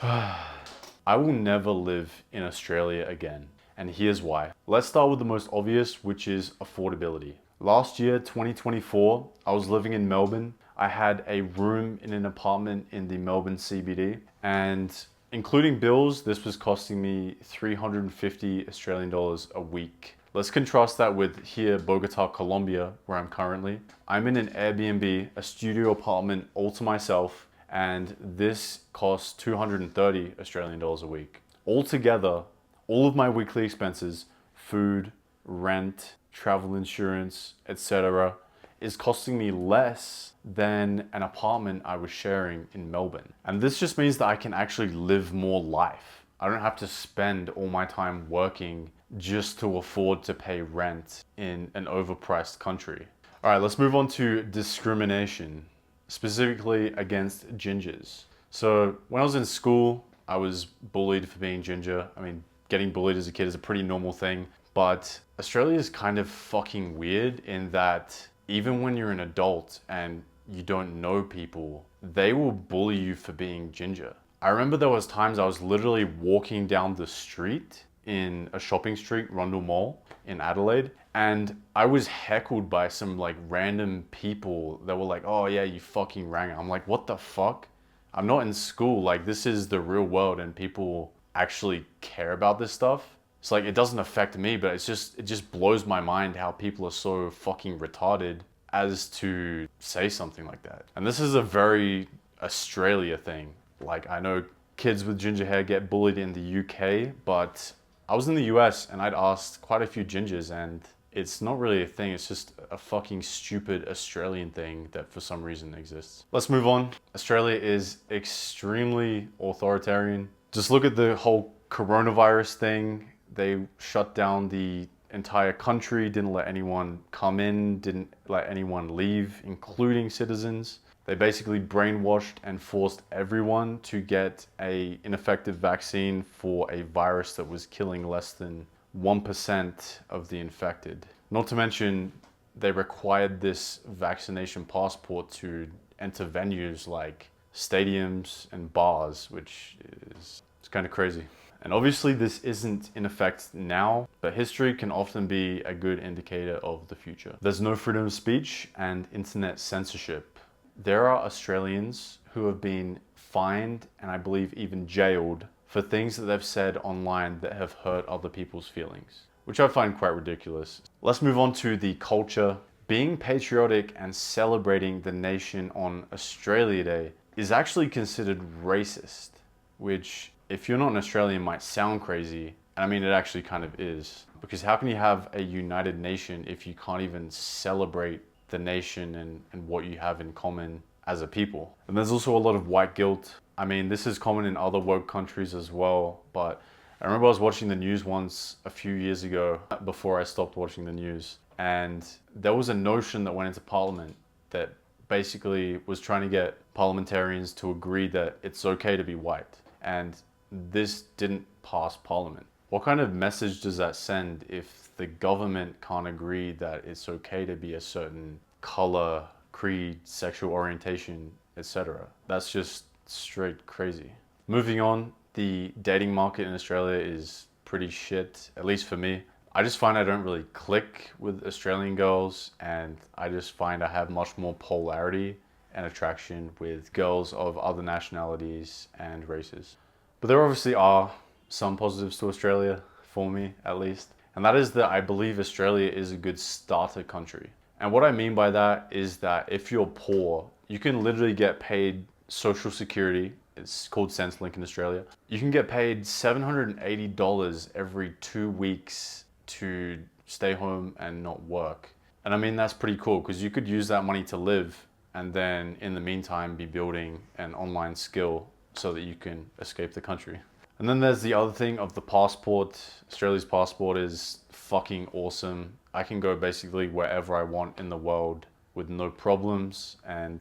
I will never live in Australia again, and here's why. Let's start with the most obvious, which is affordability. Last year, 2024, I was living in Melbourne. I had a room in an apartment in the Melbourne CBD, and including bills, this was costing me 350 Australian dollars a week. Let's contrast that with here, Bogota, Colombia, where I'm currently. I'm in an Airbnb, a studio apartment all to myself, and this costs 230 Australian dollars a week. Altogether, all of my weekly expenses, food, rent, travel insurance, etc., is costing me less than an apartment I was sharing in Melbourne. And this just means that I can actually live more life. I don't have to spend all my time working just to afford to pay rent in an overpriced country. All right, let's move on to discrimination, specifically against gingers. So when I was in school, I was bullied for being ginger. I mean, getting bullied as a kid is a pretty normal thing, but Australia is kind of fucking weird in that even when you're an adult and you don't know people, they will bully you for being ginger. I remember there was times I was literally walking down the street in a shopping street, Rundle Mall in Adelaide, and I was heckled by some like random people that were like, "Oh yeah, you fucking rang." I'm like, "What the fuck? I'm not in school. Like this is the real world and people actually care about this stuff." It's like it doesn't affect me, but it just blows my mind how people are so fucking retarded as to say something like that. And this is a very Australia thing. Like I know kids with ginger hair get bullied in the UK, but I was in the US and I'd asked quite a few gingers and it's not really a thing. It's just a fucking stupid Australian thing that for some reason exists. Let's move on. Australia is extremely authoritarian. Just look at the whole coronavirus thing. They shut down the entire country, didn't let anyone come in, didn't let anyone leave, including citizens. They basically brainwashed and forced everyone to get a ineffective vaccine for a virus that was killing less than 1% of the infected. Not to mention, they required this vaccination passport to enter venues like stadiums and bars, which is it's kind of crazy. And obviously this isn't in effect now, but history can often be a good indicator of the future. There's no freedom of speech and internet censorship. There are Australians who have been fined and I believe even jailed for things that they've said online that have hurt other people's feelings, which I find quite ridiculous. Let's move on to the culture. Being patriotic and celebrating the nation on Australia Day is actually considered racist, which if you're not an Australian might sound crazy. And I mean, it actually kind of is. Because how can you have a united nation if you can't even celebrate the nation and what you have in common as a people? And there's also a lot of white guilt. I mean, this is common in other woke countries as well, but I remember I was watching the news once a few years ago before I stopped watching the news. And there was a notion that went into parliament that basically was trying to get parliamentarians to agree that it's okay to be white. And this didn't pass parliament. What kind of message does that send if the government can't agree that it's okay to be a certain color, creed, sexual orientation, etc.? That's just straight crazy. Moving on, the dating market in Australia is pretty shit, at least for me. I just find I don't really click with Australian girls, and I just find I have much more polarity and attraction with girls of other nationalities and races. But there obviously are some positives to Australia, for me at least. And that is that I believe Australia is a good starter country. And what I mean by that is that if you're poor, you can literally get paid Social Security. It's called Centrelink in Australia. You can get paid $780 every 2 weeks to stay home and not work. And I mean, that's pretty cool because you could use that money to live and then in the meantime be building an online skill so that you can escape the country. And then there's the other thing of the passport. Australia's passport is fucking awesome. I can go basically wherever I want in the world with no problems, and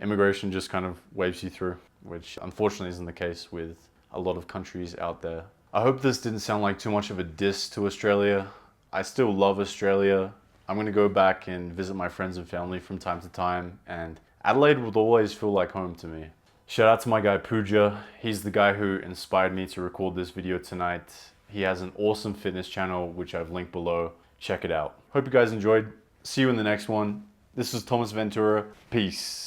immigration just kind of waves you through, which unfortunately isn't the case with a lot of countries out there. I hope this didn't sound like too much of a diss to Australia. I still love Australia. I'm gonna go back and visit my friends and family from time to time, and Adelaide will always feel like home to me. Shout out to my guy Pooja. He's the guy who inspired me to record this video tonight. He has an awesome fitness channel, which I've linked below. Check it out. Hope you guys enjoyed. See you in the next one. This is Thomas Ventura. Peace.